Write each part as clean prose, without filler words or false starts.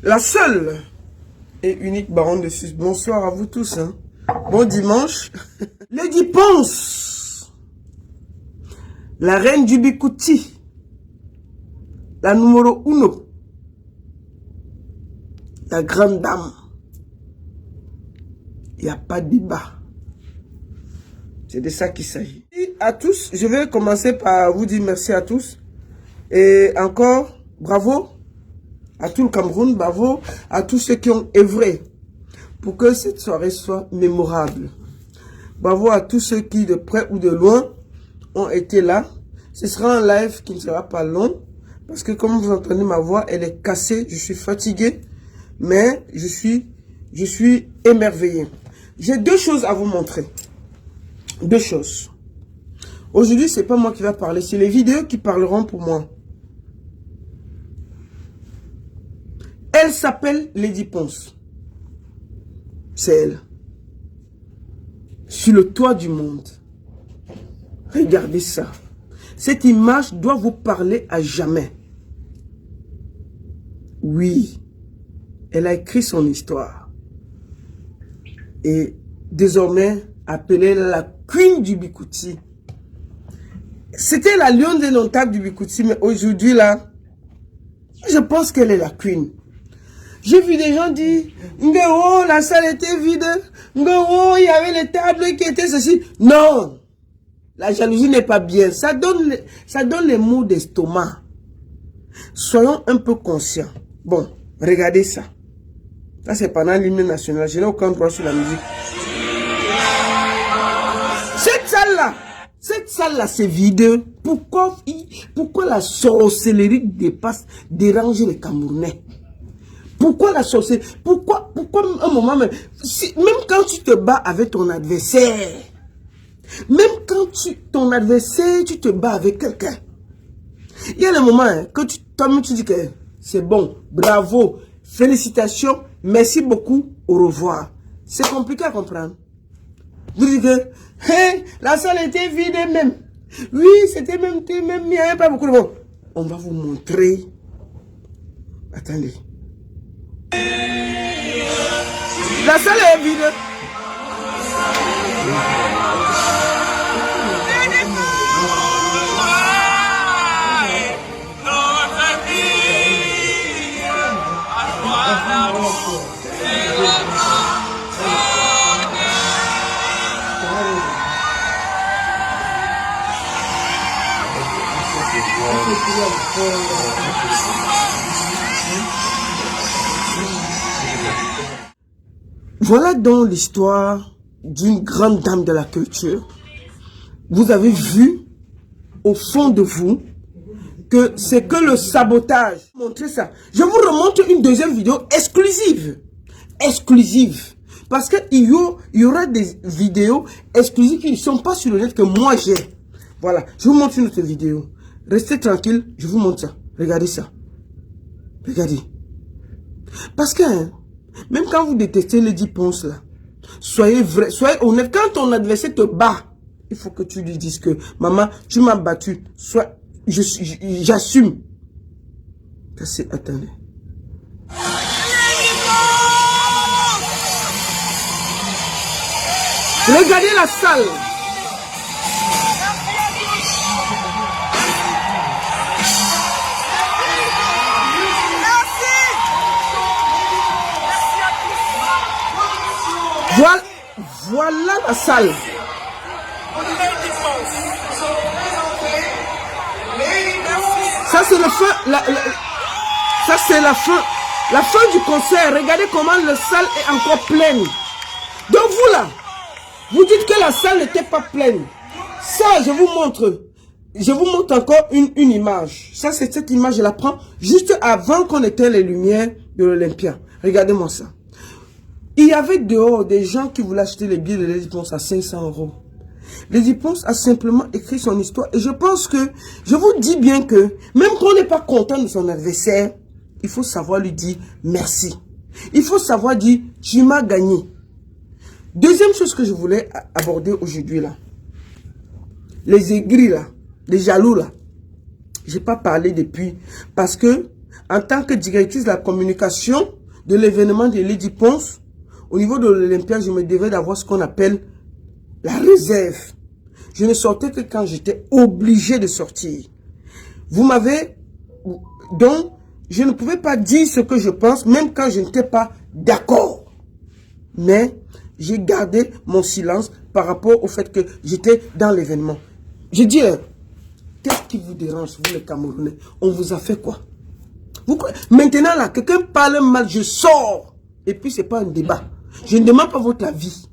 La seule et unique baronne de Suisse. Bonsoir à vous tous. Hein. Bon dimanche. Lady Ponce, la reine du Bikouti, la numéro 1, la grande dame. Il n'y a pas de débat. C'est de ça qu'il s'agit. Et à tous, je vais commencer par vous dire merci à tous. Et encore, bravo à tout le Cameroun, bravo à tous ceux qui ont œuvré pour que cette soirée soit mémorable. Bravo à tous ceux qui, de près ou de loin, ont été là. Ce sera un live qui ne sera pas long, parce que comme vous entendez ma voix, elle est cassée, je suis fatigué, mais je suis émerveillé. J'ai deux choses à vous montrer. Deux choses. Aujourd'hui, c'est pas moi qui va parler, c'est les vidéos qui parleront pour moi. Elle s'appelle Lady Ponce. C'est elle. Sur le toit du monde. Regardez ça. Cette image doit vous parler à jamais. Oui. Elle a écrit son histoire. Et désormais, appelée la Queen du Bikouti. C'était la lionne des non-tables du Bikouti, mais aujourd'hui là, je pense qu'elle est la Queen. J'ai vu des gens dire, Ngero, la salle était vide. Ngero, il y avait les tables qui étaient ceci. Non, la jalousie n'est pas bien. Ça donne les maux d'estomac. Soyons un peu conscients. Bon, regardez ça. Ça, c'est pendant l'hymne national. Je n'ai aucun droit sur la musique. Cette salle-là, c'est vide. Pourquoi la sorcellerie dérange les Camerounais? Pourquoi la sorcellerie? Pourquoi un moment même quand tu te bats avec ton adversaire, même quand ton adversaire, tu te bats avec quelqu'un, il y a le moment que toi-même tu dis que c'est bon, bravo, félicitations, merci beaucoup, au revoir. C'est compliqué à comprendre. Vous dites que hey, la salle était vide même. Oui, c'était même, il n'y avait pas beaucoup de monde. On va vous montrer. Attendez. La salle est vide. Voilà donc l'histoire d'une grande dame de la culture. Vous avez vu au fond de vous que c'est que le sabotage. Montrez ça. Je vous remonte une deuxième vidéo exclusive. Exclusive. Parce qu'il y aura des vidéos exclusives qui ne sont pas sur le net que moi j'ai. Voilà. Je vous montre une autre vidéo. Restez tranquille. Je vous montre ça. Regardez ça. Regardez. Parce que même quand vous détestez Lady Ponce là, soyez vrai, soyez honnête. Quand ton adversaire te bat, il faut que tu lui dises que maman, tu m'as battu. Soit j'assume. Attendez. Regardez la salle. Voilà la salle. Ça c'est le fin. Ça c'est la fin. La fin du concert. Regardez comment la salle est encore pleine. Donc vous là, vous dites que la salle n'était pas pleine. Ça, je vous montre. Je vous montre encore une image. Ça c'est cette image, je la prends juste avant qu'on éteigne les lumières de l'Olympia. Regardez-moi ça. Il y avait dehors des gens qui voulaient acheter les billets de Lady Ponce à 500 €. Lady Ponce a simplement écrit son histoire. Et je pense que, je vous dis bien que, même quand on n'est pas content de son adversaire, il faut savoir lui dire merci. Il faut savoir dire, tu m'as gagné. Deuxième chose que je voulais aborder aujourd'hui là. Les aigris là, les jaloux là. J'ai pas parlé depuis. Parce que en tant que directrice de la communication de l'événement de Lady Ponce, au niveau de l'Olympia, je me devais d'avoir ce qu'on appelle la réserve. Je ne sortais que quand j'étais obligé de sortir. Vous m'avez... Donc, je ne pouvais pas dire ce que je pense, même quand je n'étais pas d'accord. Mais j'ai gardé mon silence par rapport au fait que j'étais dans l'événement. Je dis, qu'est-ce qui vous dérange, vous les Camerounais? On vous a fait quoi? Maintenant, là, quelqu'un parle mal, je sors. Et puis, c'est pas un débat. Je ne demande pas votre avis.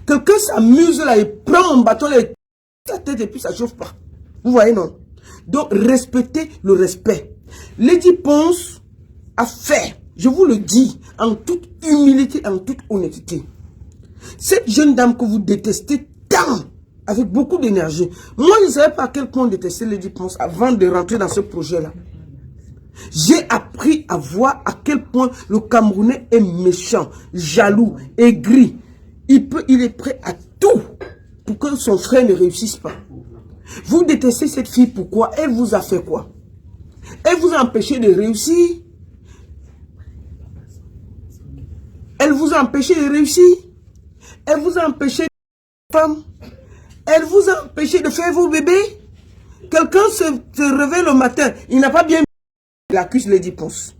Quelqu'un s'amuse là, il prend mon bâton, là, sa tête et puis ça chauffe pas. Vous voyez, non? Donc, respectez le respect. Lady Ponce a fait, je vous le dis, en toute humilité, en toute honnêteté. Cette jeune dame que vous détestez tant, avec beaucoup d'énergie. Moi, je ne savais pas à quel point détester Lady Ponce avant de rentrer dans ce projet-là. J'ai appris à voir à quel point le Camerounais est méchant, jaloux, aigri. Il est prêt à tout pour que son frère ne réussisse pas. Vous détestez cette fille, pourquoi? Elle vous a fait quoi? Elle vous a empêché de réussir. Elle vous a empêché de réussir. Elle vous a empêché de femme. Elle vous a empêché de faire vos bébés. Quelqu'un se réveille le matin, il n'a pas bien... Il accuse Lady Ponce.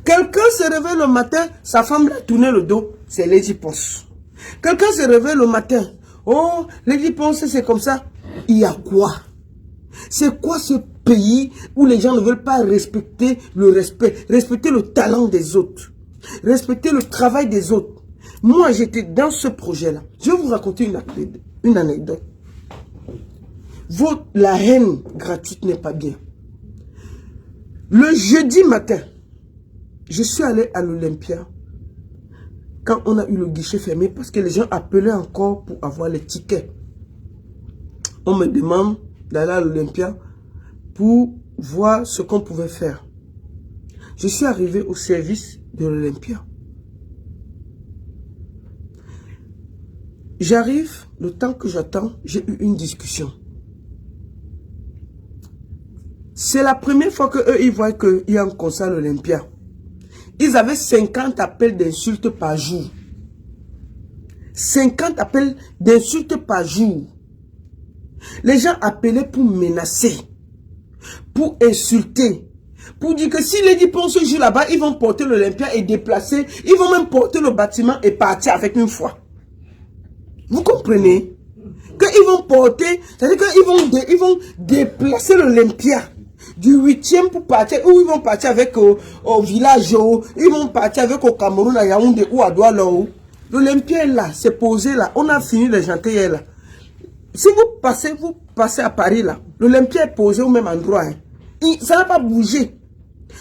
Quelqu'un se réveille le matin, sa femme l'a tourné le dos, c'est Lady Ponce. Quelqu'un se réveille le matin, oh, Lady Ponce, c'est comme ça. Il y a quoi? C'est quoi ce pays où les gens ne veulent pas respecter le respect, respecter le talent des autres, respecter le travail des autres? Moi, j'étais dans ce projet-là. Je vais vous raconter une anecdote. La haine gratuite n'est pas bien. Le jeudi matin, je suis allé à l'Olympia quand on a eu le guichet fermé parce que les gens appelaient encore pour avoir les tickets. On me demande d'aller à l'Olympia pour voir ce qu'on pouvait faire. Je suis arrivé au service de l'Olympia. J'arrive, le temps que j'attends, j'ai eu une discussion. C'est la première fois qu'eux, ils voient qu'il y a un concert à l'Olympia. Ils avaient 50 appels d'insultes par jour. 50 appels d'insultes par jour. Les gens appelaient pour menacer, pour insulter, pour dire que si Lady Ponce joue là-bas, ils vont porter l'Olympia et déplacer, ils vont même porter le bâtiment et partir avec une fois. Vous comprenez? Qu'ils vont porter, c'est-à-dire qu'ils vont déplacer l'Olympia du 8e pour partir, ou ils vont partir avec au village, ils vont partir avec au Cameroun, à Yaoundé ou à Douala. L'Olympia est là, c'est posé là, on a fini de chanter là. Si vous passez à Paris là, l'Olympia est posé au même endroit. Hein. Ça n'a pas bougé.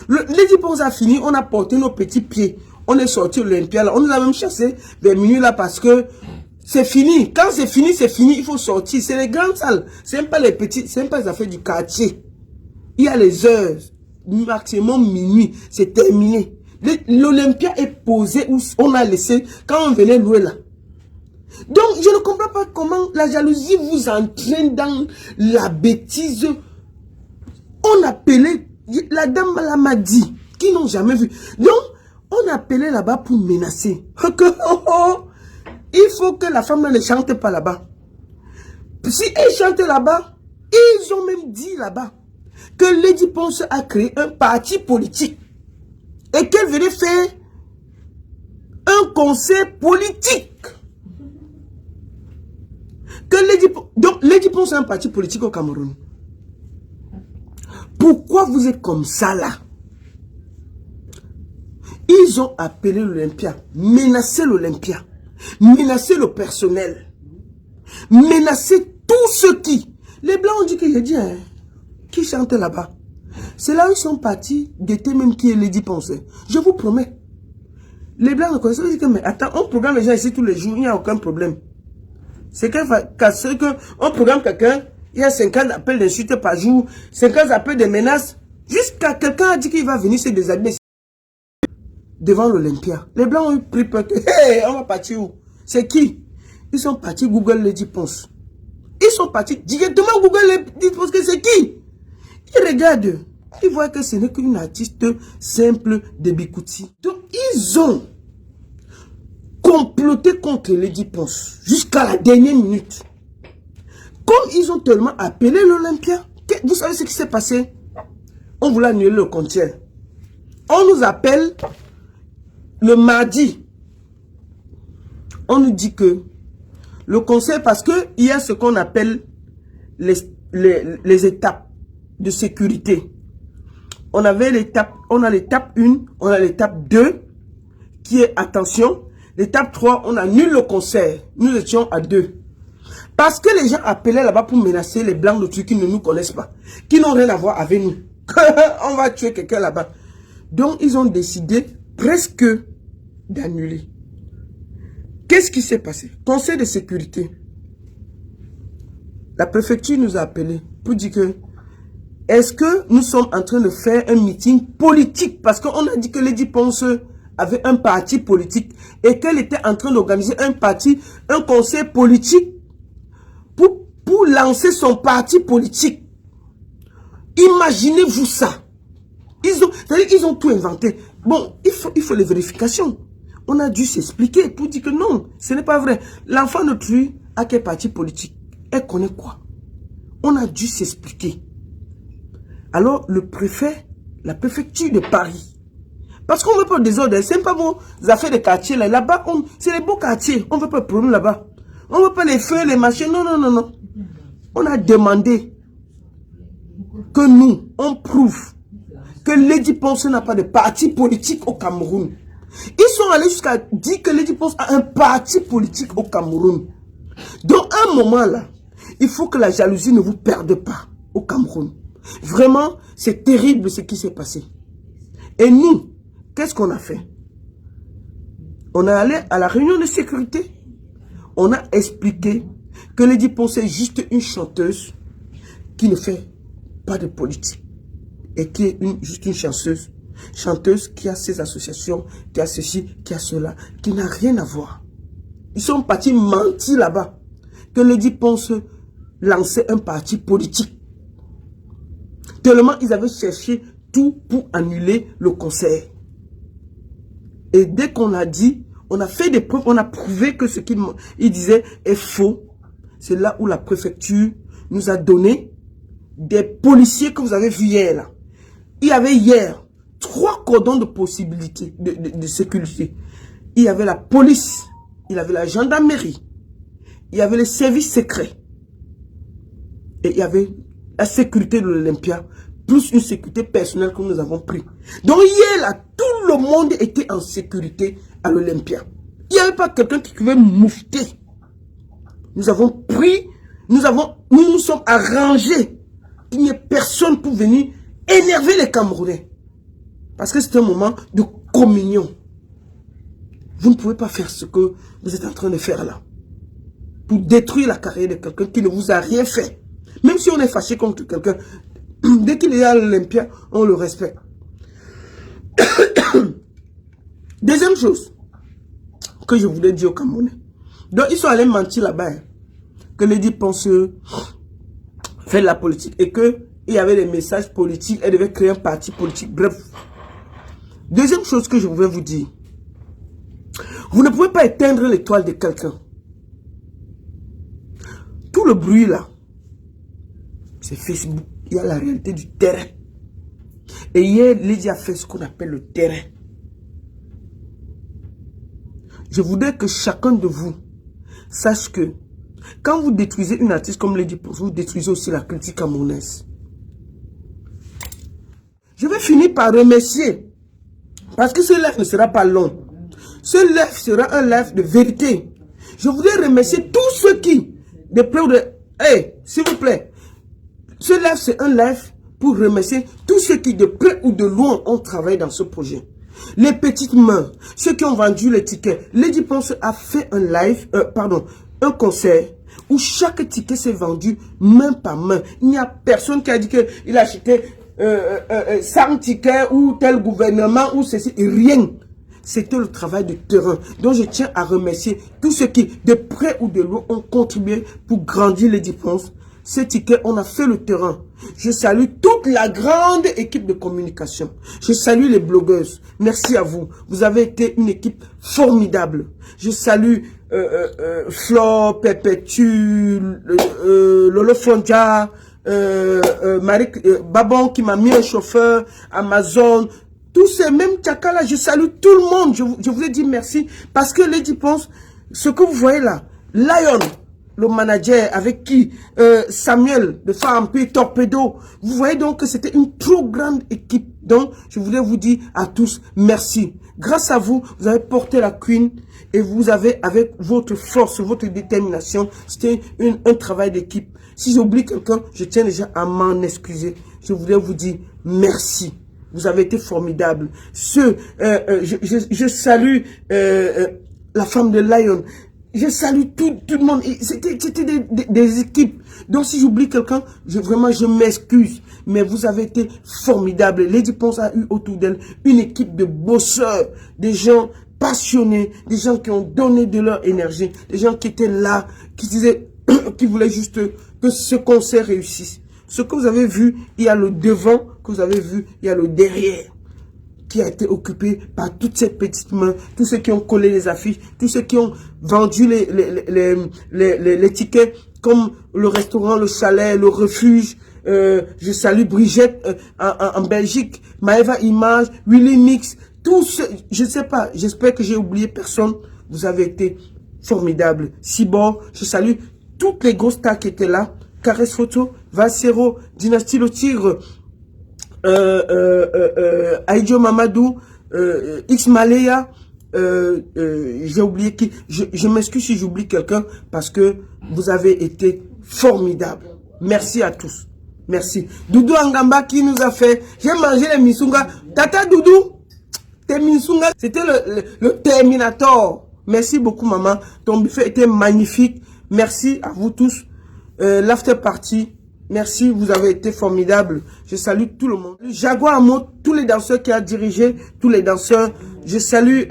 Lady Ponce a fini, on a porté nos petits pieds. On est sorti de l'Olympia là, on nous a même chassé vers minuit là parce que c'est fini. Quand c'est fini, il faut sortir. C'est les grandes salles, c'est même pas les petites, c'est même pas les affaires du quartier. Il y a les heures, maximum minuit, c'est terminé. L'Olympia est posé où on a laissé quand on venait louer là. Donc, je ne comprends pas comment la jalousie vous entraîne dans la bêtise. On appelait, la dame m'a dit, qui n'ont jamais vu. Donc, on appelait là-bas pour menacer. Il faut que la femme ne chante pas là-bas. Si elle chante là-bas, ils ont même dit là-bas que Lady Ponce a créé un parti politique et qu'elle venait faire un conseil politique. Donc Lady Ponce est un parti politique au Cameroun. Pourquoi vous êtes comme ça là? Ils ont appelé l'Olympia, menacé l'Olympia, menacé le personnel, menacé tous ceux qui... Les Blancs ont dit que j'ai dit, hein, qui chantait là-bas. C'est là où ils sont partis guetter même qui est Lady Ponce. Je vous promets. Les Blancs ne connaissent pas. Ils disent que, mais attends, on programme les gens ici tous les jours, il n'y a aucun problème. C'est qu'on programme quelqu'un, il y a 50 appels d'insultes par jour, 50 appels de menaces, jusqu'à quelqu'un a dit qu'il va venir se déshabiller devant l'Olympia. Les Blancs ont pris peur que, hey, on va partir où? C'est qui? Ils sont partis Google Lady Ponce. Ils sont partis directement Google Lady Ponce, que c'est qui? Ils regardent. Ils voient que ce n'est qu'une artiste simple de Bikouti. Donc, ils ont comploté contre Lady Ponce jusqu'à la dernière minute. Comme ils ont tellement appelé l'Olympia, vous savez ce qui s'est passé? On voulait annuler le concert. On nous appelle le mardi. On nous dit que le concert, parce qu'il y a ce qu'on appelle les étapes de sécurité. On avait l'étape, on a l'étape 1, on a l'étape 2, qui est attention. L'étape 3, on annule le concert. Nous étions à 2. Parce que les gens appelaient là-bas pour menacer les blancs de Turquie qui ne nous connaissent pas, qui n'ont rien à voir avec nous. On va tuer quelqu'un là-bas. Donc, ils ont décidé presque d'annuler. Qu'est-ce qui s'est passé? Conseil de sécurité. La préfecture nous a appelés pour dire que est-ce que nous sommes en train de faire un meeting politique? Parce qu'on a dit que Lady Ponce avait un parti politique et qu'elle était en train d'organiser un conseil politique pour lancer son parti politique. Imaginez-vous ça. Ils ont tout inventé. Bon, il faut les vérifications. On a dû s'expliquer pour dire que non, ce n'est pas vrai. L'enfant de Tru a quel parti politique? Elle connaît quoi? On a dû s'expliquer. Alors, le préfet, la préfecture de Paris, parce qu'on ne veut pas des ordres, ce n'est pas vos affaires de quartier là. Là-bas, c'est les beaux quartiers. On ne veut pas de problème là-bas. On ne veut pas les feux, les machines. Non, non, non, non. On a demandé que nous, on prouve que Lady Ponce n'a pas de parti politique au Cameroun. Ils sont allés jusqu'à dire que Lady Ponce a un parti politique au Cameroun. Donc, à un moment là, il faut que la jalousie ne vous perde pas au Cameroun. Vraiment, c'est terrible ce qui s'est passé. Et nous, qu'est-ce qu'on a fait? On est allé à la réunion de sécurité. On a expliqué que Lady Ponce est juste une chanteuse qui ne fait pas de politique. Et qui est juste une chanteuse qui a ses associations, qui a ceci, qui a cela, qui n'a rien à voir. Ils sont partis mentir là-bas. Que Lady Ponce lançait un parti politique. Tellement ils avaient cherché tout pour annuler le concert. Et dès qu'on a dit, on a fait des preuves, on a prouvé que ce qu'il disait est faux. C'est là où la préfecture nous a donné des policiers que vous avez vus hier là. Il y avait hier 3 cordons de possibilité, de sécurité. Il y avait la police, il y avait la gendarmerie, il y avait les services secrets. Et il y avait la sécurité de l'Olympia, plus une sécurité personnelle que nous avons pris. Donc hier là, tout le monde était en sécurité à l'Olympia. Il n'y avait pas quelqu'un qui pouvait moufter. Nous avons pris, nous nous sommes arrangés qu'il n'y ait personne pour venir énerver les Camerounais. Parce que c'est un moment de communion. Vous ne pouvez pas faire ce que vous êtes en train de faire là. Pour détruire la carrière de quelqu'un qui ne vous a rien fait. Même si on est fâché contre quelqu'un, dès qu'il est à l'Olympia, on le respecte. Deuxième chose que je voulais dire aux Camerounais. Donc ils sont allés mentir là-bas. Hein, que Lady Ponce fait de la politique et qu'il y avait des messages politiques. Elle devait créer un parti politique. Bref. Deuxième chose que je voulais vous dire. Vous ne pouvez pas éteindre l'étoile de quelqu'un. Tout le bruit là, c'est Facebook. Il y a la réalité du terrain. Et hier, Lady a fait ce qu'on appelle le terrain. Je voudrais que chacun de vous sache que quand vous détruisez une artiste comme Lady Ponce, vous détruisez aussi la critique camerounaise. Je vais finir par remercier, parce que ce live ne sera pas long. Ce live sera un live de vérité. Je voudrais remercier tous ceux qui, de près ou de... Hey, s'il vous plaît. Ce live, c'est un live pour remercier tous ceux qui, de près ou de loin, ont travaillé dans ce projet. Les petites mains, ceux qui ont vendu les tickets. Lady Ponce a fait un live, un concert où chaque ticket s'est vendu main par main. Il n'y a personne qui a dit qu'il a acheté 100 tickets ou tel gouvernement ou ceci. Rien. C'était le travail de terrain. Donc je tiens à remercier tous ceux qui, de près ou de loin, ont contribué pour grandir Lady Ponce. ces tickets, on a fait le terrain. Je salue toute la grande équipe de communication. Je salue les blogueuses. Merci à vous. Vous avez été une équipe formidable. Je salue Flore, Perpétue, Lolo Fonja, Marie, Babon qui m'a mis un chauffeur, Amazon, tous ces mêmes tchaka-là, je salue tout le monde. Je vous ai dit merci parce que Lady Ponce, ce que vous voyez là, Lion, le manager avec qui Samuel, de Fahampi, Torpedo, vous voyez donc que c'était une trop grande équipe. Donc, je voulais vous dire à tous merci. Grâce à vous, vous avez porté la Queen et vous avez, avec votre force, votre détermination, c'était un travail d'équipe. Si j'oublie quelqu'un, je tiens déjà à m'en excuser. Je voulais vous dire merci. Vous avez été formidable. Je salue la femme de Lion. Je salue tout le monde. C'était des équipes. Donc si j'oublie quelqu'un, vraiment je m'excuse. Mais vous avez été formidable. Lady Ponce a eu autour d'elle une équipe de bosseurs, des gens passionnés, des gens qui ont donné de leur énergie, des gens qui étaient là, qui disaient, qui voulaient juste que ce concert réussisse. Ce que vous avez vu, il y a le devant, que vous avez vu, il y a le derrière, qui a été occupé par toutes ces petites mains, tous ceux qui ont collé les affiches, tous ceux qui ont vendu les tickets, comme le restaurant, le chalet, le refuge. Je salue Brigitte en Belgique, Maëva Image, Willy Mix, tous ceux, je ne sais pas, j'espère que j'ai oublié personne. Vous avez été formidables. Cibor, je salue toutes les grosses stars qui étaient là. Caresse Photo, Valsero, Dynastie Le Tigre, Aïdjo Mamadou, X Malaya, j'ai oublié qui. Je m'excuse si j'oublie quelqu'un parce que vous avez été formidables. Merci à tous. Merci. Doudou Angamba qui nous a fait. J'ai mangé les misunga. Tata Doudou, tes misunga, c'était le Terminator. Merci beaucoup maman. Ton buffet était magnifique. Merci à vous tous. L'after party. Merci, vous avez été formidables. Je salue tout le monde. Jaguar Amo, tous les danseurs qui a dirigé, tous les danseurs. Je salue,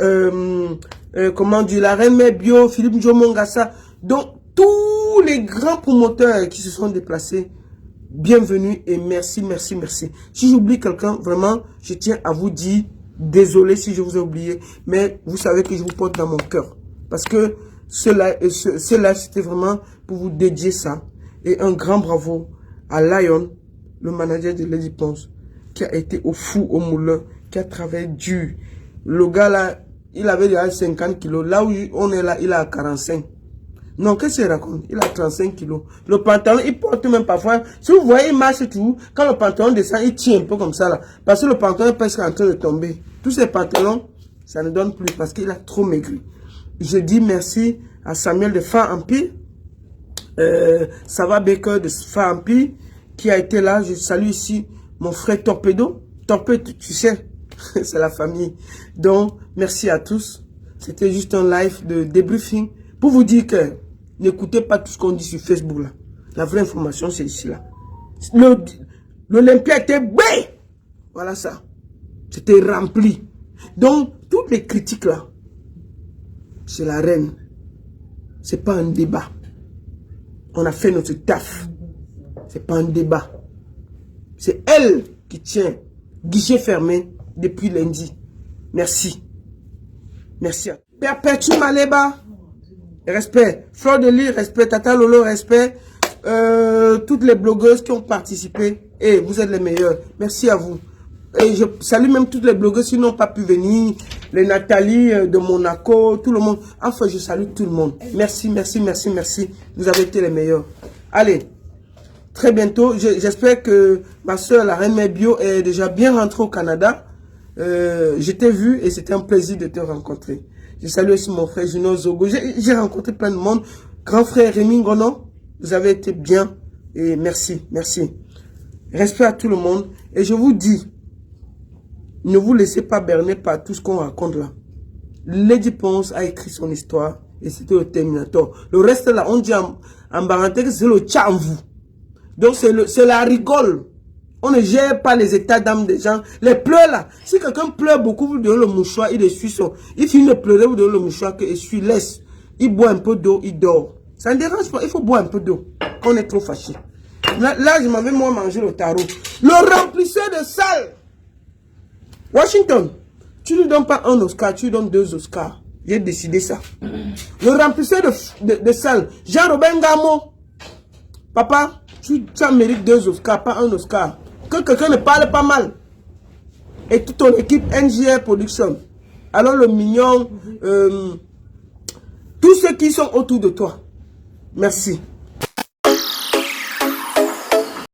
comment dire, la Reine Mère Bio, Philippe Njomongassa. Donc, tous les grands promoteurs qui se sont déplacés. Bienvenue et merci, merci, merci. Si j'oublie quelqu'un, vraiment, je tiens à vous dire, désolé si je vous ai oublié, mais vous savez que je vous porte dans mon cœur. Parce que cela, c'était vraiment pour vous dédier ça. Et un grand bravo à Lion, le manager de Lady Ponce, qui a été au fou, au moulin, qui a travaillé dur. Le gars là, il avait déjà 50 kilos. Là où on est là, il a 45. Non, qu'est-ce qu'il raconte? Il a 35 kilos. Le pantalon, il porte même parfois. Si vous voyez, il marche tout. Quand le pantalon descend, il tient un peu comme ça là. Parce que le pantalon est presque en train de tomber. Tous ces pantalons, ça ne donne plus parce qu'il a trop maigri. Je dis merci à Samuel de Fahampi. Sava Baker de Fahampi qui a été là. Je salue ici mon frère Torpedo. Torpedo, tu sais, c'est la famille. Donc, merci à tous. C'était juste un live de débriefing pour vous dire que n'écoutez pas tout ce qu'on dit sur Facebook là. La vraie information, c'est ici là. L'Olympia était bé. Voilà ça. C'était rempli. Donc, toutes les critiques là, c'est la reine. C'est pas un débat. On a fait notre taf. C'est pas un débat. C'est elle qui tient guichet fermé depuis lundi. Merci. Merci. Perpétue Maleba. Respect. Fleur de Lys, respect. Tata Lolo, respect. Toutes les blogueuses qui ont participé. Et vous êtes les meilleurs. Merci à vous. Et je salue même toutes les blogueuses qui n'ont pas pu venir. Les Nathalie de Monaco, tout le monde. Enfin, je salue tout le monde. Merci, merci, merci, merci. Vous avez été les meilleurs. Allez. Très bientôt. J'espère que ma soeur, la Reine Mère Bio, est déjà bien rentrée au Canada. Je t'ai vu et c'était un plaisir de te rencontrer. Je salue aussi mon frère Juno Zogo. J'ai rencontré plein de monde. Grand frère Rémi Ngono, vous avez été bien. Et merci, merci. Respect à tout le monde. Et je vous dis, ne vous laissez pas berner par tout ce qu'on raconte là. Lady Ponce a écrit son histoire et c'était le Terminator. Le reste là, on dit en baranté que c'est le tchamvou. Donc c'est la rigole. On ne gère pas les états d'âme des gens. Les pleurs là. Si quelqu'un pleure beaucoup, vous donnez le mouchoir, il essuie son. Il finit de pleurer, vous donnez le mouchoir, il essuie, laisse. Il boit un peu d'eau, il dort. Ça ne dérange pas, il faut boire un peu d'eau. Quand on est trop fâché. Là, je m'avais moi mangé le tarot. Le remplisseur de salle. Washington, tu ne lui donnes pas un Oscar, tu lui donnes 2 Oscars. J'ai décidé ça. Le remplisseur de salle. Jean-Robin Gamo. Papa, ça mérite 2 Oscars, pas un Oscar. Que quelqu'un ne parle pas mal. Et toute ton équipe NGR Production. Alors le mignon, tous ceux qui sont autour de toi. Merci.